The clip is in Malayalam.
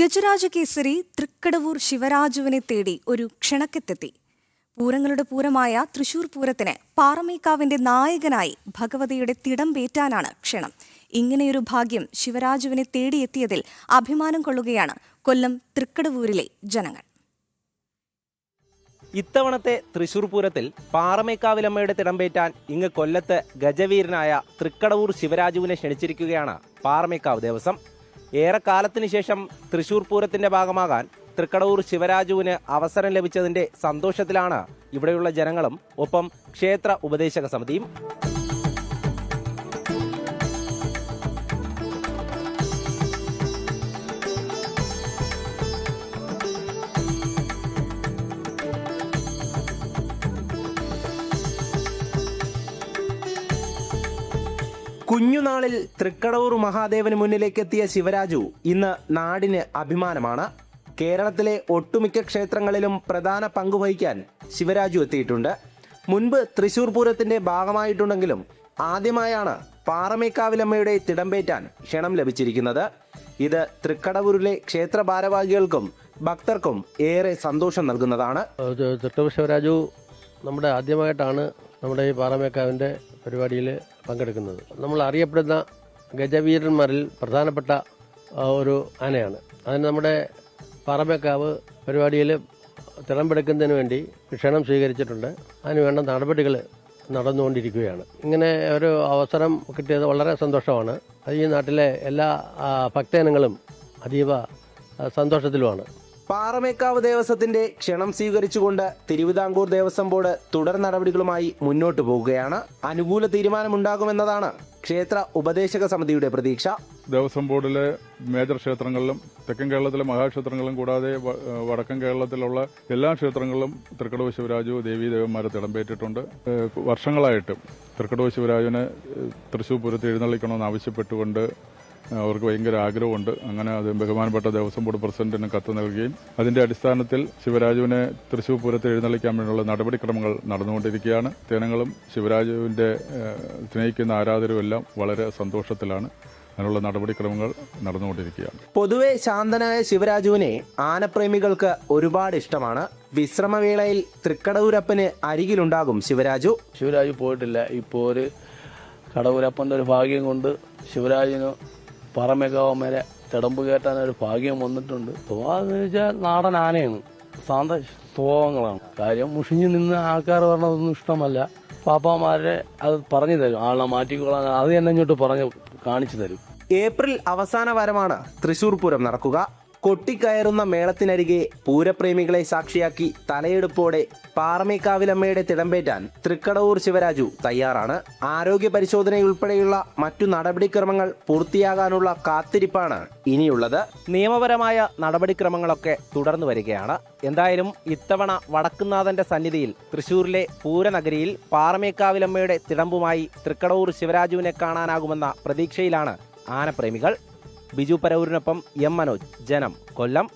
ഗജരാജകേസരി തൃക്കടവൂർ ശിവരാജുവിനെ തേടി ഒരു ക്ഷണക്കത്തെത്തി. പൂരങ്ങളുടെ പൂരമായ തൃശൂർ പൂരത്തിന് പാറമേക്കാവിന്റെ നായകനായി ഭഗവതിയുടെ തിടംപേറ്റാനാണ് ക്ഷണം. ഇങ്ങനെയൊരു ഭാഗ്യം ശിവരാജുവിനെ തേടിയെത്തിയതിൽ അഭിമാനം കൊള്ളുകയാണ് കൊല്ലം തൃക്കടവൂരിലെ ജനങ്ങൾ. ഇത്തവണത്തെ തൃശൂർ പൂരത്തിൽ പാറമേക്കാവിലമ്മയുടെ തിടംപേറ്റാൻ ഇങ്ങ് കൊല്ലത്ത് ഗജവീരനായ തൃക്കടവൂർ ശിവരാജുവിനെ ക്ഷണിച്ചിരിക്കുകയാണ് പാറമേക്കാവ് ദേവസ്വം. ഏറെക്കാലത്തിന് ശേഷം തൃശൂർ പൂരത്തിന്റെ ഭാഗമാകാൻ തൃക്കടവൂർ ശിവരാജുവിന് അവസരം ലഭിച്ചതിന്റെ സന്തോഷത്തിലാണ് ഇവിടെയുള്ള ജനങ്ങളും ഒപ്പം ക്ഷേത്ര ഉപദേശക സമിതിയും. കുഞ്ഞുനാളിൽ തൃക്കടവൂർ മഹാദേവന് മുന്നിലേക്കെത്തിയ ശിവരാജു ഇന്ന് നാടിന് അഭിമാനമാണ്. കേരളത്തിലെ ഒട്ടുമിക്ക ക്ഷേത്രങ്ങളിലും പ്രധാന പങ്കുവഹിക്കാൻ ശിവരാജു എത്തിയിട്ടുണ്ട്. മുൻപ് തൃശൂർ പൂരത്തിന്റെ ഭാഗമായിട്ടുണ്ടെങ്കിലും ആദ്യമായാണ് പാറമേക്കാവിലമ്മയുടെ തിടംപേറ്റാൻ ക്ഷണം ലഭിച്ചിരിക്കുന്നത്. ഇത് തൃക്കടവൂരിലെ ക്ഷേത്ര ഭാരവാഹികൾക്കും ഭക്തർക്കും ഏറെ സന്തോഷം നൽകുന്നതാണ്. തൃക്കടവൂർ ശിവരാജു നമ്മുടെ ആദ്യമായിട്ടാണ് നമ്മുടെ ഈ പാറമേക്കാവിൻ്റെ പരിപാടിയിൽ പങ്കെടുക്കുന്നത്. നമ്മൾ അറിയപ്പെടുന്ന ഗജവീരന്മാരിൽ പ്രധാനപ്പെട്ട ഒരു ആനയാണ്. അതിന് നമ്മുടെ പാറമേക്കാവ് പരിപാടിയിൽ തിടംപെടുക്കുന്നതിന് വേണ്ടി ക്ഷണം സ്വീകരിച്ചിട്ടുണ്ട്. അതിന് വേണ്ട നടപടികൾ നടന്നുകൊണ്ടിരിക്കുകയാണ്. ഇങ്ങനെ ഒരു അവസരം കിട്ടിയത് വളരെ സന്തോഷമാണ്. ഈ നാട്ടിലെ എല്ലാ ഭക്തജനങ്ങളും അതീവ സന്തോഷത്തിലുമാണ്. പാറമേക്കാവ് ദേവസ്വത്തിന്റെ ക്ഷണം സ്വീകരിച്ചുകൊണ്ട് തിരുവിതാംകൂർ ദേവസ്വം ബോർഡ് തുടർ നടപടികളുമായി മുന്നോട്ടു പോകുകയാണ്. അനുകൂല തീരുമാനമുണ്ടാകുമെന്നതാണ് ക്ഷേത്ര ഉപദേശക സമിതിയുടെ പ്രതീക്ഷ. ദേവസ്വം ബോർഡിലെ മേജർ ക്ഷേത്രങ്ങളിലും തെക്കൻ കേരളത്തിലെ മഹാക്ഷേത്രങ്ങളും കൂടാതെ വടക്കൻ കേരളത്തിലുള്ള എല്ലാ ക്ഷേത്രങ്ങളിലും തൃക്കടവൂർ ശിവരാജു ദേവീദേവന്മാരെ തിടംപേറ്റിട്ടുണ്ട്. വർഷങ്ങളായിട്ട് തൃക്കടവൂർ ശിവരാജുവിനെ തൃശ്ശൂർ പൂരത്തിൽ എഴുന്നള്ളിക്കണമെന്ന് ആവശ്യപ്പെട്ടുകൊണ്ട് അവർക്ക് ഭയങ്കര ആഗ്രഹമുണ്ട്. അങ്ങനെ അത് ബഹുമാനപ്പെട്ട ദേവസ്വം ബോർഡ് പ്രസിഡന്റിന് കത്ത് നൽകുകയും അതിന്റെ അടിസ്ഥാനത്തിൽ ശിവരാജുവിനെ തൃശ്ശൂർ പൂരത്തിൽ എഴുന്നള്ളിക്കാൻ വേണ്ടിയുള്ള നടപടിക്രമങ്ങൾ നടന്നുകൊണ്ടിരിക്കുകയാണ്. ജനങ്ങളും ശിവരാജുവിന്റെ സ്നേഹിക്കുന്ന ആരാധകരും എല്ലാം വളരെ സന്തോഷത്തിലാണ്. അതിനുള്ള നടപടിക്രമങ്ങൾ നടന്നുകൊണ്ടിരിക്കുകയാണ്. പൊതുവെ ശാന്തനായ ശിവരാജുവിനെ ആനപ്രേമികൾക്ക് ഒരുപാട് ഇഷ്ടമാണ്. വിശ്രമവേളയിൽ തൃക്കടവൂരപ്പന് അരികിലുണ്ടാകും ശിവരാജു. ശിവരാജു പോയിട്ടില്ല. ഇപ്പോൾ ഒരു കടവൂരപ്പൻ്റെ ഒരു ഭാഗ്യം കൊണ്ട് ശിവരാജിന് പാറമേക്കാവമ്മേരെ തിടമ്പ് കയറ്റാൻ ഒരു ഭാഗ്യം വന്നിട്ടുണ്ട്. സ്വഭാവം വെച്ചാൽ നാടൻ ആനയാണ്. ശാന്ത സ്വഭാവങ്ങളാണ്. കാര്യം മുഷിഞ്ഞു നിന്ന് ആൾക്കാർ പറഞ്ഞതൊന്നും ഇഷ്ടമല്ല. പാപ്പാമാരെ അത് പറഞ്ഞു തരും. ആളെ മാറ്റിക്കൊള്ളാൻ അത് തന്നെ ഇങ്ങോട്ട് പറഞ്ഞ് കാണിച്ചു തരും. ഏപ്രിൽ അവസാന വാരമാണ് തൃശൂർ പൂരം നടക്കുക. കൊട്ടിക്കയറുന്ന മേളത്തിനരികെ പൂരപ്രേമികളെ സാക്ഷിയാക്കി തലയെടുപ്പോടെ പാറമേക്കാവിലമ്മയുടെ തിടംപേറ്റാൻ തൃക്കടവൂർ ശിവരാജു തയ്യാറാണ്. ആരോഗ്യ പരിശോധനയുൾപ്പെടെയുള്ള മറ്റു നടപടിക്രമങ്ങൾ പൂർത്തിയാകാനുള്ള കാത്തിരിപ്പാണ് ഇനിയുള്ളത്. നിയമപരമായ നടപടിക്രമങ്ങളൊക്കെ തുടർന്നു വരികയാണ്. എന്തായാലും ഇത്തവണ വടക്കുന്നാഥന്റെ സന്നിധിയിൽ തൃശൂരിലെ പൂരനഗരിയിൽ പാറമേക്കാവിലമ്മയുടെ തിടമ്പുമായി തൃക്കടവൂർ ശിവരാജുവിനെ കാണാനാകുമെന്ന പ്രതീക്ഷയിലാണ് ആനപ്രേമികൾ. ബിജു പരവൂരിനൊപ്പം എം മനോജ്, ജനം, കൊല്ലം.